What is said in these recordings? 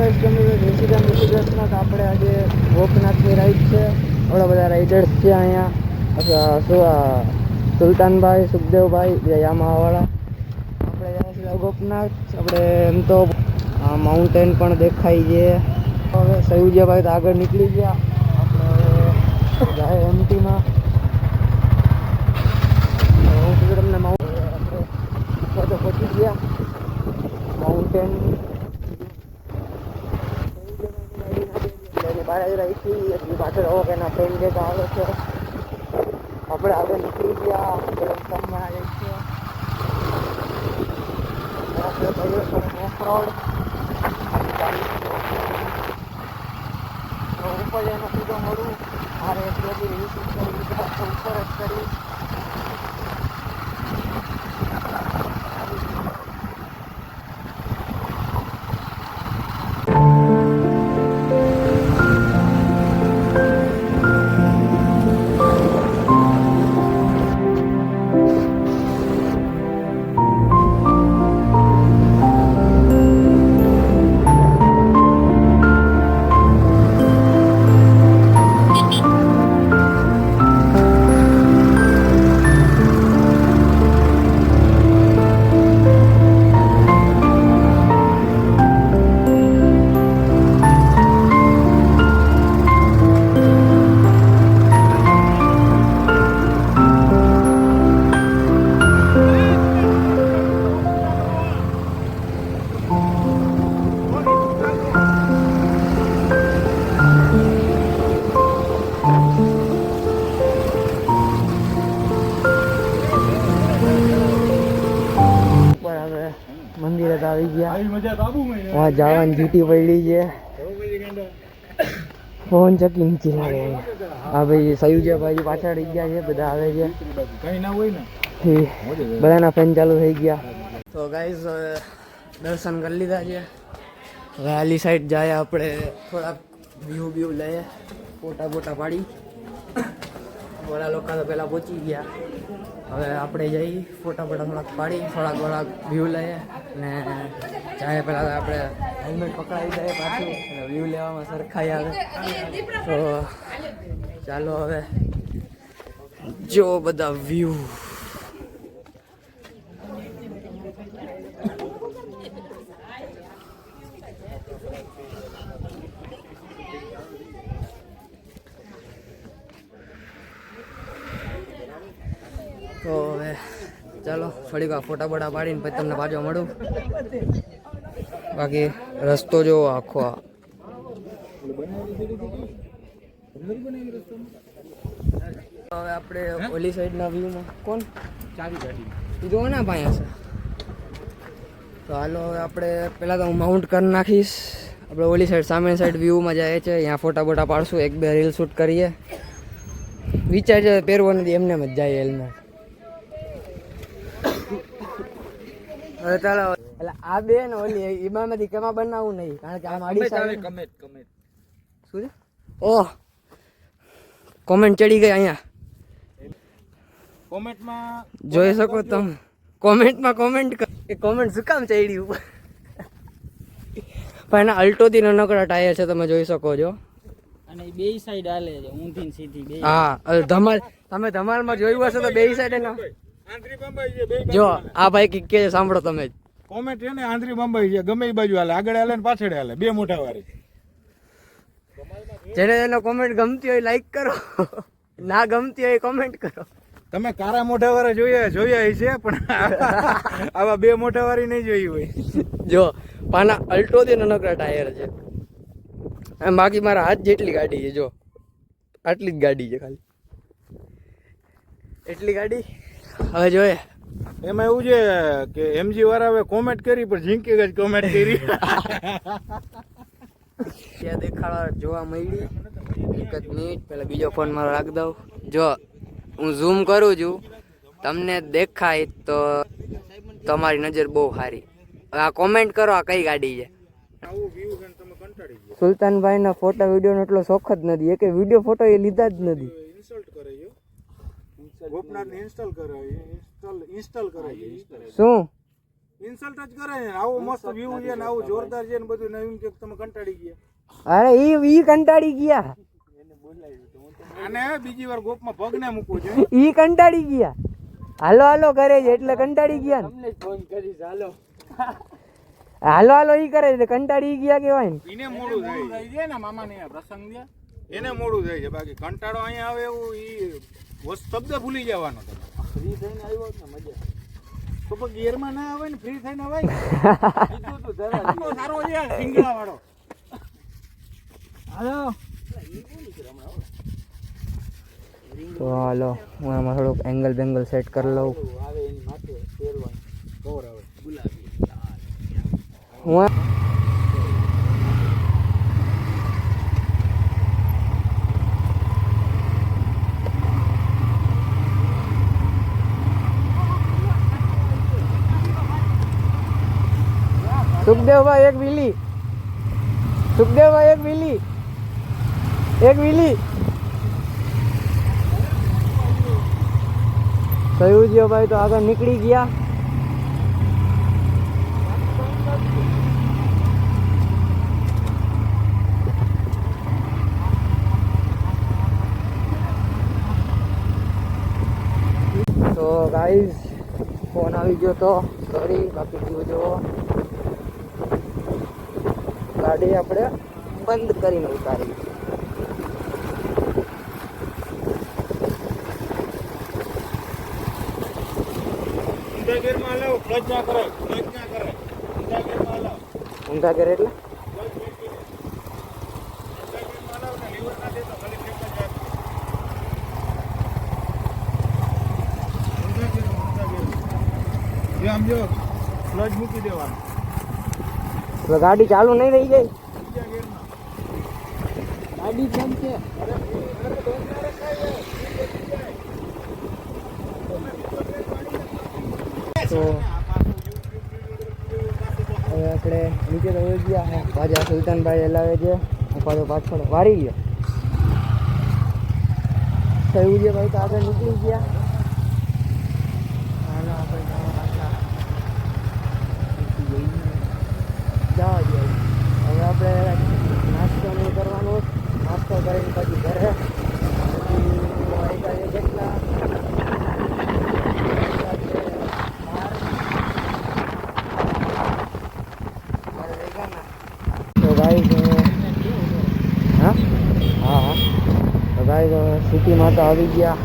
Guys તમે resident રેસિડન્ટમાં તો આપણે આજે ગોપનાથની રાઈડ છે. ઘણા બધા રાઈડર્સ છે અહીંયા. સુલતાનભાઈ, સુખદેવભાઈ, યામાવાળા. આપણે જાય છે ગોપનાથ. આપણે એમ તો માઉન્ટેન પણ દેખાય છે. હવે સયુજાભાઈ તો આગળ નીકળી ગયા. આપણે જાય એમટીમાં. હું તમને માઉન્ટ તો પહોંચી ગયા માઉન્ટેન. બહાર રહી પાછળ એના ફ્રેન્ડ જે આવે છે. આપણે આગળ નીકળી ગયા. રસ્તામાં આવે છે ઓફરોડ. ઉપર એનો સીધો મળું મારે ઉપર જ કરી. મંદિરે તો આવી ગયા. જવાની ડ્યુટી પડી છે. ફોન ચકી નીચે લાગે. હા ભાઈ સયુજાભાઈ પાછળ રહી ગયા છે. બધા આવે છે. બધાના ફેન ચાલુ થઈ ગયા. તો ગાઈઝ દર્શન કરી લીધા છે. હવે આલી સાઈડ જાય. આપણે થોડાક વ્યૂ લઈએ. ફોટા પાડી. ઘણા લોકો તો પહેલાં પહોંચી ગયા. હવે આપણે જઈ ફોટા થોડાક પાડી. થોડાક વ્યૂ લઈએ ને જાય. પહેલાં આપણે હેલ્મેટ પકડાવી દઈએ પાછું. વ્યૂ લેવામાં સરખાઈ આવે. તો ચાલો હવે જો બધા વ્યૂ. તો હવે ચાલો થોડીક વાર ફોટા પાડીને પછી તમને પાછો મળું. બાકી રસ્તો જો આખો હવે આપણે ઓલી સાઈડના વ્યૂમાં કોણ ચાવી ગાડી જો ના પાયા છે. તો હાલો હવે આપણે પહેલાં તો હું માઉન્ટ કરી નાખીશ. આપણે ઓલી સાઈડ સામેની સાઈડ વ્યૂમાં જાય છે. અહીંયા ફોટા પાડશું. 1-2 રીલ શૂટ કરીએ. વિચાર છે પહેરવો નથી, એમને જ જાય હેલ્મેટ. હવે ચાલો એટલે આ બે ને ઓલી એમાંથી કેમાં બનાવવું નહીં, કારણ કે આમ આડી સાઈડ કમેન્ટ શું છે. ઓહ કોમેન્ટ ચડી ગઈ અહીંયા. કોમેન્ટમાં જોઈ શકો તમે. કોમેન્ટમાં કોમેન્ટ એ કોમેન્ટ શું કામ ચડી ઉપર. પણ એના અલ્ટોથી નાનકડા ટાયર છે, તમે જોઈ શકો છો. અને બે સાઈડ હાલે છે, ઊંધી ને સીધી બે. હા ધમાલ, તમે ધમાલમાં જોયું હશે તો બે સાઈડ એના જો આ ભાઈ કે છે સાંભળો તમે જ. કોમેન્ટ છે ને આંધ્રી બંબાઈ છે, ગમે એ બાજુ હાલે, આગળ હાલે ને પાછળ હાલે, બે મોટા વાળી. જેને એનો કોમેન્ટ ગમતી હોય લાઈક કરો, ના ગમતી હોય કોમેન્ટ કરો. તમે કારા મોઢા વાળા જોયા છે, પણ આવા બે મોઢા વાળી નહીં જોઈ હોય. જો પાના અલ્ટો થી નાનકડા ટાયર છે. બાકી મારા હાથ જેટલી ગાડી છે. જો આટલી જ ગાડી છે ખાલી, એટલી ગાડી. હવે જોઈએ એમાં એવું છે કે એમજી વાળા હવે કોમેન્ટ કરી પણ ઝીંકી જ કોમેન્ટ કરી. ત્યાં દેખાડવા જોવા મળી. એક જ મિનિટ પહેલા બીજો ફોન મારો રાખી દઉં. જો હું ઝૂમ કરું છું, તમને દેખાય તો તમારી નજર બહુ સારી. હવે આ કોમેન્ટ કરો આ કઈ ગાડી છે. સુલતાનભાઈ ના ફોટા વિડીયો નો એટલો શોખ જ નથી. એક વિડીયો ફોટો એ લીધા જ નથી. ગોપનાથ ને ઇન્સ્ટોલ કરે. શું ઇન્સલ્ટ જ કરે છે. આવો મસ્ત વ્યૂ છે ને આવું જોરદાર છે ને બધું ને એમ કે તમે કંટાળી ગયા. અરે ઈ કંટાળી ગયા. આને બીજી વાર ગોપમાં પગ ને મૂકવો જોઈએ. ઈ કંટાળી ગયા. હાલો હાલો કરે છે એટલે કંટાળી ગયા ને. તમને જ ફોન કરીશ હાલો. હાલો હાલો ઈ કરે છે કંટાળી ગયા કેવાય ને. એને મોડું થાય છે ને મામા ને પ્રસંગ છે એને મોડું થાય છે. બાકી કંટાળો અહીંયા આવે એવું ઈ શબ્દ ભૂલી જવાનો તમે. ફ્રી થઈને આવ્યો ને મજા. તો પણ ગિયરમાં ના આવે ને ફ્રી થઈને આવે. કીધું તું જરા આટલો સારો છે સિંગલા વાળો. હાલો. તો હાલો હું આમાં થોડુંક એંગલ બેંગલ સેટ કરી લઉં. આવે એની માથે પહેરવાનું કવર આવે ગુલાબી. હું સુખદેવભાઈ એક વિલી. સુખદેવભાઈ એક વિલી. એક વિલી. સયુજીભાઈ તો આગળ નીકળી ગયા. તો ગાઈઝ ફોન આવી ગયો તો સોરી બાકી જોજો ગાડી આપણે બંધ કરીને ઉતારી. ઊંધા ગેરમાં હલાવો ક્લચ ના કરે ક્લચ ના કરે ઊંધા ગેરમાં હલાવો ઊંધા કરે એટલે આમ જો ક્લચ મૂકી દેવાનું. તો ગાડી ચાલુ નહીં રહી જાય. ગાડી કેમ છે? તો હવે આપણે નીચે તો વહી ગયા. પાછા સુલતાનભાઈ હલાવે છે. પાછો પાછળ વારી ગયો. સયુજીભાઈ તો આગળ નીકળી ગયા. હાલો આપણે પાછા જવા દઈએ. હવે આપણે નાસ્તો નહીં કરવાનો. નાસ્તો કરીને પછી ઘરે પછી કેટલા તો ગાઈસ હા હા તો ગાઈસ સિટીમાં તો આવી ગયા.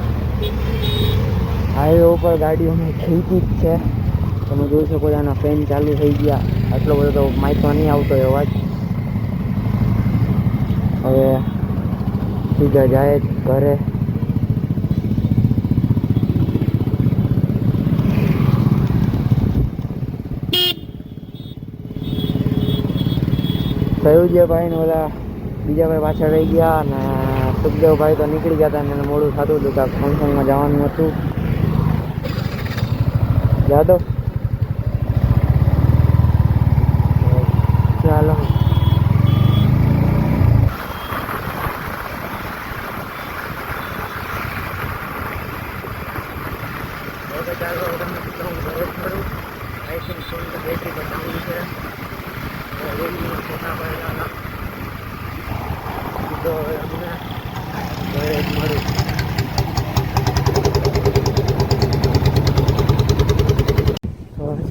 હાઈવે ઉપર ગાડીઓની ખીચી જ છે. તમે જોઈ શકો છો આના ફેન ચાલુ થઈ ગયા. આટલો બધો તો માઇકમાં નહીં આવતો એ અવાજ. હવે સીધા જાય જ ઘરે. સયુજીભાઈ ને ઓલા બીજા ભાઈ પાછળ રહી ગયા અને સુખદેવભાઈ તો નીકળી ગયા હતા અને એને મોડું થતું હતું. ત્યાં ફંક્શનમાં જવાનું હતું. યાદવ ચાલો બેટરી તો ચાલુ છે. ફોટા પાડેલા તો હવે અમને ઘરે જ મળું.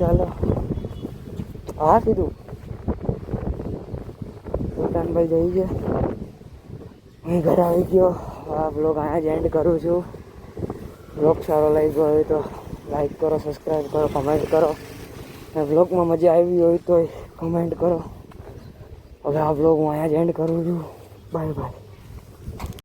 ચાલો હા સીધું સુલતાનભાઈ જઈ છે. હું ઘરે આવી ગયો. આ બ્લોગ અહીંયા જ એન્ડ કરું છું. બ્લોગ સારો લાગ્યો હોય તો લાઈક કરો, સબસ્ક્રાઈબ કરો, કમેન્ટ કરો. અને બ્લોગમાં મજા આવી હોય તો કમેન્ટ કરો. હવે આ બ્લોગ હું અહીંયા જ એન્ડ કરું છું. Bye bye.